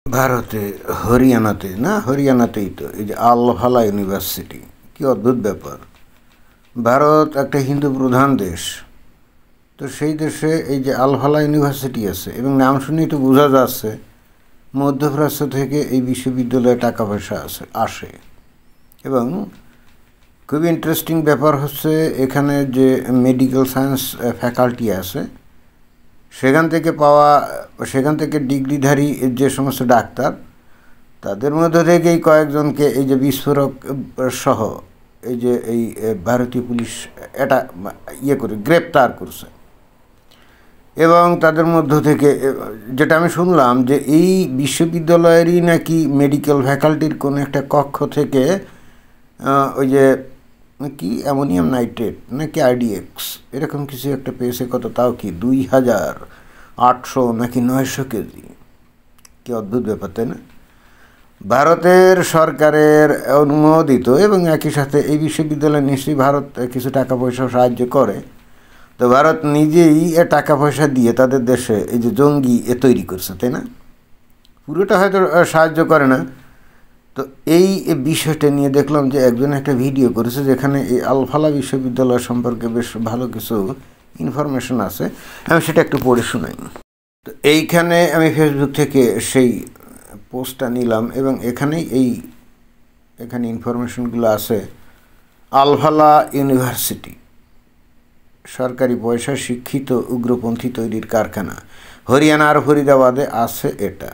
ভারতে হরিয়ানাতেই তো এই যে আল-ফালাহ ইউনিভার্সিটি, কি অদ্ভুত ব্যাপার। ভারত একটা হিন্দু প্রধান দেশ, তো সেই দেশে এই যে আল-ফালাহ ইউনিভার্সিটি আছে এবং নাম শুনেই তো বোঝা যাচ্ছে মধ্যপ্রাচ্য থেকে এই বিশ্ববিদ্যালয়ে টাকা পয়সা আসে। এবং খুবই ইন্টারেস্টিং ব্যাপার হচ্ছে এখানে যে মেডিকেল সায়েন্স ফ্যাকাল্টি আছে সেখান থেকে ডিগ্রিধারী যে সমস্ত ডাক্তার, তাদের মধ্যে থেকেই কয়েকজনকে এই যে বিস্ফোরক সহ এই ভারতীয় পুলিশ এটা করে গ্রেপ্তার করছে। এবং তাদের মধ্য থেকে যেটা আমি শুনলাম যে এই বিশ্ববিদ্যালয়েরই নাকি মেডিকেল ফ্যাকাল্টির কোনো একটা কক্ষ থেকে ওই যে কি অ্যামোনিয়াম নাইট্রেট নাকি আইডিএক্স এরকম কিছু একটা পেয়েছে। কত, তাও কি 2800 নাকি 900 কেজি। কি অদ্ভুত ব্যাপার, তাই না? ভারতের সরকারের অনুমোদিত এবং একই সাথে এই বিশ্ববিদ্যালয় নিশ্চয়ই ভারত কিছু টাকা পয়সা সাহায্য করে। তো ভারত নিজেই টাকা পয়সা দিয়ে তাদের দেশে এই যে জঙ্গি তৈরি করছে, তাই না? পুরোটা হয়তো সাহায্য করে না। তো এই বিষয়টা নিয়ে দেখলাম যে একজন একটা ভিডিও করেছে যেখানে এই আল-ফালাহ বিশ্ববিদ্যালয় সম্পর্কে বেশ ভালো কিছু ইনফরমেশন আছে। আমি সেটা একটু পড়ে শোনাই। তো এইখানে আমি ফেসবুক থেকে সেই পোস্টটা নিলাম এবং এখানে ইনফরমেশনগুলো আছে। আল-ফালাহ ইউনিভার্সিটি সরকারি পয়সা শিক্ষিত উগ্রপন্থী তৈরির কারখানা। হরিয়ানার ফরিদাবাদে আছে এটা।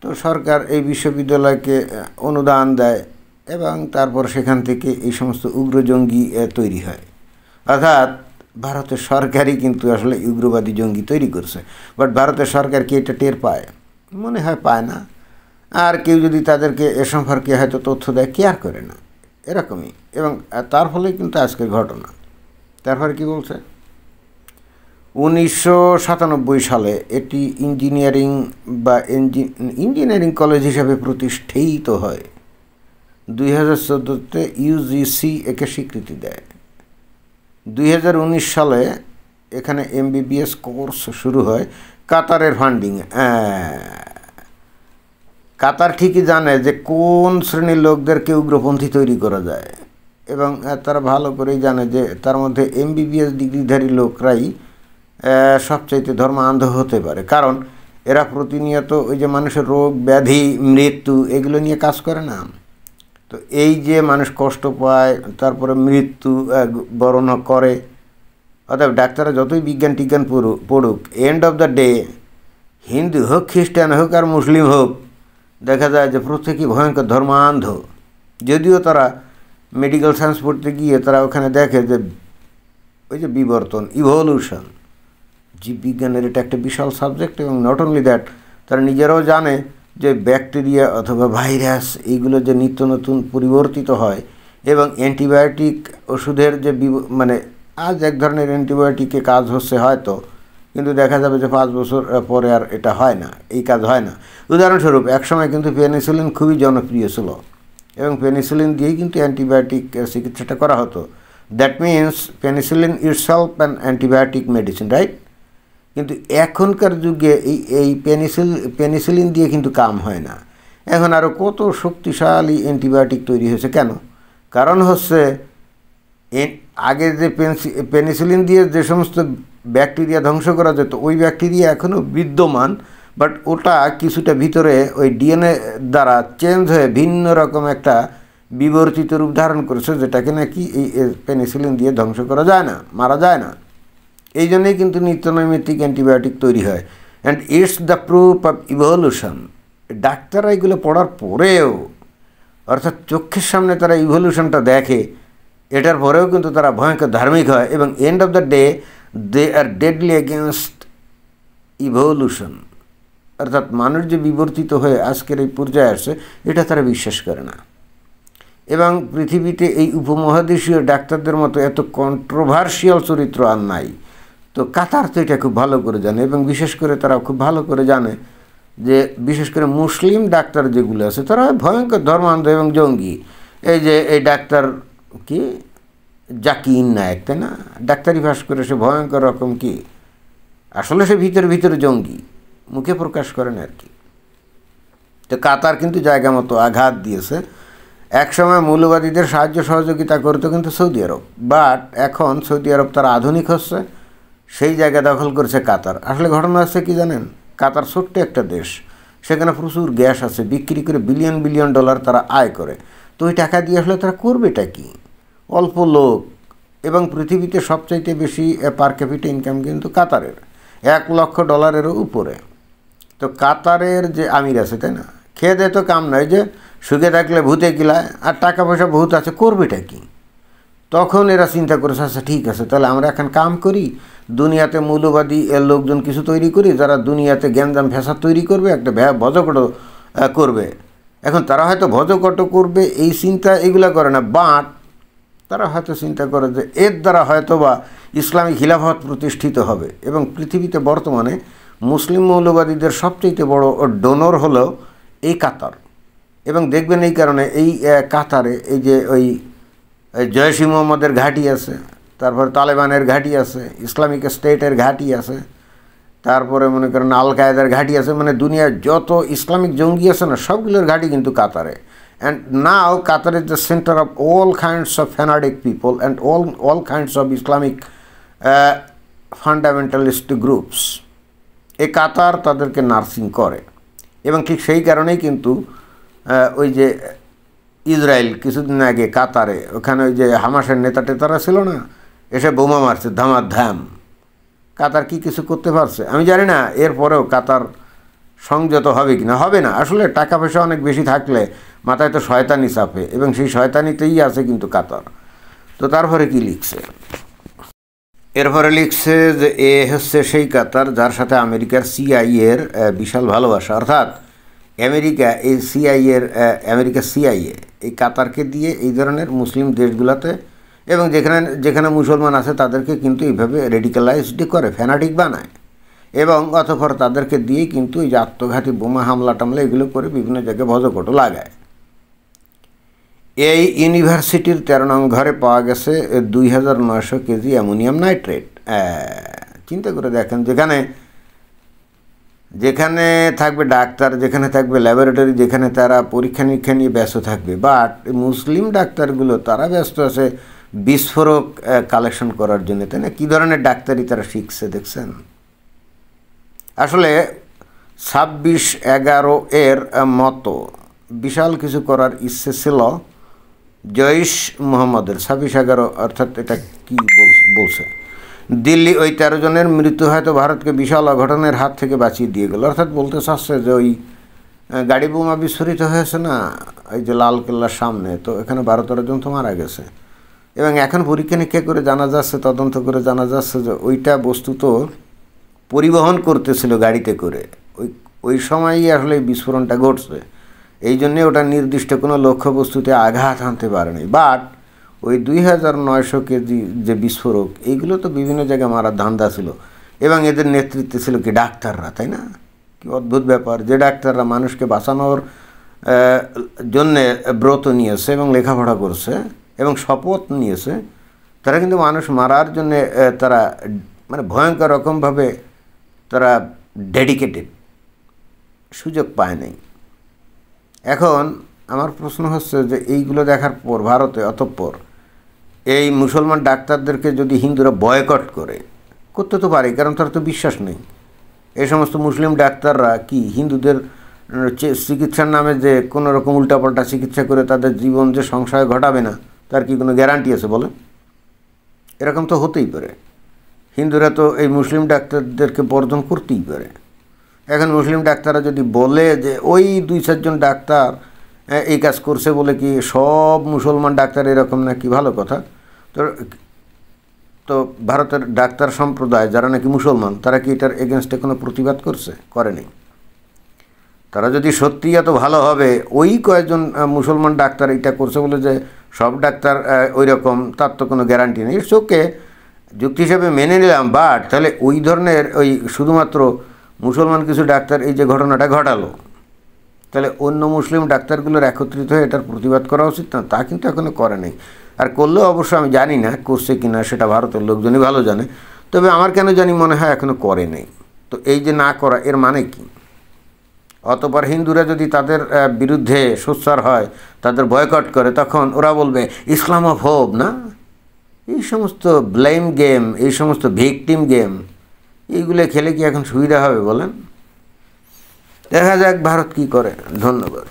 তো সরকার এই বিশ্ববিদ্যালয়কে অনুদান দেয় এবং তারপর সেখান থেকে এই সমস্ত উগ্র জঙ্গি তৈরি হয়। অর্থাৎ ভারতের সরকারই কিন্তু আসলে উগ্রবাদী জঙ্গি তৈরি করছে। বাট ভারতের সরকার কি এটা টের পায়? মনে হয় পায় না। আর কেউ যদি তাদেরকে এ সম্পর্কে হয়তো তথ্য দেয়, কেয়ার করে না, এরকমই। এবং তার ফলে কিন্তু আজকের ঘটনা। তারপরে কি বলছে, 1997 সালে এটি ইঞ্জিনিয়ারিং কলেজ হিসাবে প্রতিষ্ঠিত হয়। 2014-তে ইউজিসি একে স্বীকৃতি দেয়। 2019 সালে এখানে MBBS কোর্স শুরু হয় কাতারের ফান্ডিংয়ে। কাতার ঠিকই জানে যে কোন শ্রেণীর লোকদেরকে উগ্রপন্থী তৈরি করা যায় এবং তারা ভালো করেই জানে যে তার মধ্যে MBBS ডিগ্রিধারী লোকরাই সবচাইতে ধর্মান্ধ হতে পারে। কারণ এরা প্রতিনিয়ত ওই যে মানুষের রোগ ব্যাধি মৃত্যু এগুলো নিয়ে কাজ করে না। তো এই যে মানুষ কষ্ট পায় তারপরে মৃত্যু বরণ করে, অর্থাৎ ডাক্তাররা যতই বিজ্ঞান টিজ্ঞান পড়ুক, and of the day Hindu হোক, খ্রিস্টান হোক আর মুসলিম হোক, দেখা যায় যে প্রত্যেকেই ভয়ঙ্কর ধর্মান্ধ। যদিও তারা মেডিকেল সায়েন্স পড়তে গিয়ে তারা ওখানে দেখে যে ওই যে বিবর্তন, ইভলিউশন, জীববিজ্ঞানের এটা একটা বিশাল সাবজেক্ট। এবং নট অনলি দ্যাট, তারা নিজেরাও জানে যে ব্যাকটেরিয়া অথবা ভাইরাস এইগুলো যে নিত্য নতুন পরিবর্তিত হয় এবং অ্যান্টিবায়োটিক ওষুধের যে মানে আজ এক ধরনের অ্যান্টিবায়োটিকে কাজ হচ্ছে হয়তো, কিন্তু দেখা যাবে যে 5 বছর পরে আর এটা হয় না, এই কাজ হয় না। উদাহরণস্বরূপ একসময় কিন্তু পেনিসিলিন খুবই জনপ্রিয় ছিল এবং পেনিসিলিন দিয়েই কিন্তু অ্যান্টিবায়োটিক চিকিৎসাটা করা হতো। That means penicillin itself an antibiotic medicine, right? কিন্তু এখনকার যুগে এই পেনিসিলিন দিয়ে কিন্তু কাম হয় না। এখন আরও কত শক্তিশালী অ্যান্টিবায়োটিক তৈরি হয়েছে। কেন? কারণ হচ্ছে আগে যে পেনিসিলিন দিয়ে যে সমস্ত ব্যাকটেরিয়া ধ্বংস করা যেত ওই ব্যাকটেরিয়া এখনও বিদ্যমান, বাট ওটা কিছুটা ভিতরে ওই ডিএনএ দ্বারা চেঞ্জ হয়ে ভিন্ন রকম একটা বিবর্তিত রূপ ধারণ করেছে, যেটাকে নাকি এই পেনিসিলিন দিয়ে ধ্বংস করা যায় না, মারা যায় না। এই জন্যই কিন্তু নিত্যনৈমিত্তিক অ্যান্টিবায়োটিক তৈরি হয়। And it's the proof of evolution. ডাক্তাররা এগুলো পড়ার পরেও, অর্থাৎ চোখের সামনে তারা ইভলিউশনটা দেখে, এটার পরেও কিন্তু তারা ভয়ঙ্কর ধার্মিক হয় এবং end of the day they are deadly against evolution. অর্থাৎ মানুষ যে বিবর্তিত হয়ে আজকের এই পর্যায়ে আসছে এটা তারা বিশ্বাস করে না। এবং পৃথিবীতে এই উপমহাদেশীয় ডাক্তারদের মতো এত কন্ট্রোভার্সিয়াল চরিত্র আর নাই। তো কাতার তো এটা খুব ভালো করে জানে এবং বিশেষ করে তারা খুব ভালো করে জানে যে বিশেষ করে মুসলিম ডাক্তার যেগুলো আছে তারা ভয়ঙ্কর ধর্মান্ধ এবং জঙ্গি। এই যে এই ডাক্তার কি জাকির নায়েক, তাই না? ডাক্তারি পাস করে সে ভয়ঙ্কর রকম কি, আসলে সে ভিতরে ভিতরে জঙ্গি, মুখে প্রকাশ করেন আর কি। তো কাতার কিন্তু জায়গা মতো আঘাত দিয়েছে। একসময় মৌলবাদীদের সাহায্য সহযোগিতা করতো কিন্তু সৌদি আরব, বাট এখন সৌদি আরব তারা আধুনিক হচ্ছে, সেই জায়গা দখল করছে কাতার। আসলে ঘটনা হচ্ছে কি জানেন, কাতার ছোট্ট একটা দেশ, সেখানে প্রচুর গ্যাস আছে, বিক্রি করে বিলিয়ন বিলিয়ন ডলার তারা আয় করে। তো ওই টাকা দিয়ে আসলে তারা করবেটা কি? অল্প লোক, এবং পৃথিবীতে সবচাইতে বেশি পার ক্যাপিটা ইনকাম কিন্তু কাতারের, $1,00,000 উপরে। তো কাতারের যে আমির আছে, তাই না, খেয়ে দেয় তো কাম নয়, যে সুখে থাকলে ভূতে কিলায়, আর টাকা পয়সা বহুত আছে, করবেটা কি? তখন এরা চিন্তা করেছে, আচ্ছা ঠিক আছে, তাহলে আমরা এখন কাম করি, দুনিয়াতে মৌলবাদী লোকজন কিছু তৈরি করি, যারা দুনিয়াতে গ্যাঞ্জাম ফ্যাসাদ তৈরি করবে, একটা ভজকট করবে। এখন তারা হয়তো ভজকট করবে এই চিন্তা এগুলা করে না, বাট তারা হয়তো চিন্তা করে যে এর দ্বারা হয়তো বা ইসলামী খিলাফত প্রতিষ্ঠিত হবে। এবং পৃথিবীতে বর্তমানে মুসলিম মৌলবাদীদের সবচেয়ে বড় ডোনর হলো এই কাতার। এবং দেখবেন এই কারণে এই কাতারে এই যে ওই জয়শি মোহাম্মদের ঘাঁটি আছে, তারপরে তালেবানের ঘাঁটি আছে, ইসলামিক স্টেটের ঘাঁটি আছে, তারপরে মনে করেন আল কায়েদার ঘাঁটি আছে, মানে দুনিয়ার যত ইসলামিক জঙ্গি আছে না, সবগুলোর ঘাঁটি কিন্তু কাতারে। And now Qatar is the centre of all kinds of fanatic people and all kinds of Islamic fundamentalist groups. এই কাতার তাদেরকে নার্সিং করে। এবং ঠিক সেই কারণেই কিন্তু ওই যে ইসরায়েল কিছুদিন আগে কাতারে, ওখানে ওই যে হামাসের নেতা টেতারা ছিল না, এসে বোমা মারছে ধামাধাম। কাতার কি কিছু করতে পারছে আমি জানি না। এরপরেও কাতার সংযত হবে কি না, হবে না। আসলে টাকা পয়সা অনেক বেশি থাকলে মাথায় তো শয়তানি চাপে, এবং সেই শয়তানিতেই আছে কিন্তু কাতার। তো তারপরে কি লিখছে, এরপরে লিখছে যে এ হচ্ছে সেই কাতার যার সাথে আমেরিকার সিআইএর বিশাল ভালোবাসা, অর্থাৎ আমেরিকা এই সিআইএর আমেরিকা সিআইএ এই কাতারকে দিয়ে এই ধরনের মুসলিম দেশগুলোতে, এবং যেখানে যেখানে মুসলমান আছে তাদেরকে কিন্তু এইভাবে রেডিক্যালাইজড করে, ফ্যানাটিক বানায়, এবং অতঃপর তাদেরকে দিয়েই কিন্তু এই যে আত্মঘাতী বোমা হামলা টামলা এগুলো করে বিভিন্ন জায়গায় ভজকটো লাগায়। এই ইউনিভার্সিটির 13 নং ঘরে পাওয়া গেছে 2900 কেজি অ্যামোনিয়াম নাইট্রেট। চিন্তা করে দেখেন, যেখানে যেখানে থাকবে ডাক্তার, যেখানে থাকবে ল্যাবরেটরি, যেখানে তারা পরীক্ষা নিরীক্ষা নিয়ে ব্যস্ত থাকবে, বাট মুসলিম ডাক্তারগুলো তারা ব্যস্ত আছে বিস্ফোরক কালেকশন করার জন্য, তাই না? কী ধরনের ডাক্তারি তারা শিখছে দেখছেন। আসলে 26/11 এর মতো বিশাল কিছু করার ইচ্ছে ছিল জৈশ মোহাম্মদের। 26/11 অর্থাৎ এটা কি বলছে, দিল্লি ওই 13 জনের মৃত্যু হয়তো ভারতকে বিশাল অঘটনের হাত থেকে বাঁচিয়ে দিয়ে গেল। অর্থাৎ বলতে চাচ্ছে যে ওই গাড়ি বোমা বিস্ফোরিত হয়েছে না এই যে লাল কেল্লার সামনে, তো এখানে 12-13 জন তো মারা গেছে। এবং এখন পরীক্ষা নিরীক্ষা করে জানা যাচ্ছে, তদন্ত করে জানা যাচ্ছে যে ওইটা বস্তুত পরিবহন করতেছিল গাড়িতে করে, ওই সময়ই আসলে এই বিস্ফোরণটা ঘটছে। এই জন্যে ওটা নির্দিষ্ট কোনো লক্ষ্যবস্তুতে আঘাত আনতে পারেনি। বাট ওই 2900 কেজি যে বিস্ফোরক, এইগুলো তো বিভিন্ন জায়গায় মারার ধান্দা ছিল, এবং এদের নেতৃত্বে ছিল কি ডাক্তাররা, তাই না? কি অদ্ভুত ব্যাপার, যে ডাক্তাররা মানুষকে বাঁচানোর জন্যে ব্রত নিয়েছে এবং লেখাপড়া করছে এবং শপথ নিয়েছে, তারা কিন্তু মানুষ মারার জন্যে তারা মানে ভয়ঙ্কর রকমভাবে তারা ডেডিকেটেড, সুযোগ পায় নাই। এখন আমার প্রশ্ন হচ্ছে যে এইগুলো দেখার পর ভারতে অতঃপর এই মুসলমান ডাক্তারদেরকে যদি হিন্দুরা বয়কট করে, করতে তো পারে, কারণ তার তো বিশ্বাস নেই। এই সমস্ত মুসলিম ডাক্তাররা কি হিন্দুদের চিকিৎসার নামে যে কোনো রকম উল্টাপাল্টা চিকিৎসা করে তাদের জীবন যে সংশয় ঘটাবে না, তার কি কোনো গ্যারান্টি আছে বলে? এরকম তো হতেই পারে। হিন্দুরা তো এই মুসলিম ডাক্তারদেরকে বর্জন করতেই পারে। এখন মুসলিম ডাক্তাররা যদি বলে যে ওই 2-4 জন ডাক্তার এই কাজ করছে বলে কি সব মুসলমান ডাক্তার এরকম নাকি, ভালো কথা। তো ভারতের ডাক্তার সম্প্রদায় যারা নাকি মুসলমান, তারা কি এটার এগেনস্টে কোনো প্রতিবাদ করছে? করেনি। তারা যদি সত্যি এত ভালো হবে, ওই কয়েকজন মুসলমান ডাক্তার এটা করছে বলে যে সব ডাক্তার ওই রকম, তার তো কোনো গ্যারান্টি নেই। ওকে, যুক্তি হিসেবে মেনে নিলাম, বাট তাহলে ওই ধরনের ওই শুধুমাত্র মুসলমান কিছু ডাক্তার এই যে ঘটনাটা ঘটালো, তাহলে অন্য মুসলিম ডাক্তারগুলোর একত্রিত হয়ে এটার প্রতিবাদ করা উচিত না? তা কিন্তু এখনও করে নেই। আর করলেও অবশ্য আমি জানি না করছে কি না, সেটা ভারতের লোকজনই ভালো জানে। তবে আমার কেন জানি মনে হয় এখনও করে নেই। তো এই যে না করা, এর মানে কি? অতপর হিন্দুরা যদি তাদের বিরুদ্ধে সোচ্চার হয়, তাদের বয়কট করে, তখন ওরা বলবে ইসলামোফোব না? এই সমস্ত ব্লেম গেম, এই সমস্ত ভিকটিম গেম, এইগুলো খেলে কি এখন সুবিধা হবে বলেন? দেখা যাক ভারত কী করে। ধন্যবাদ।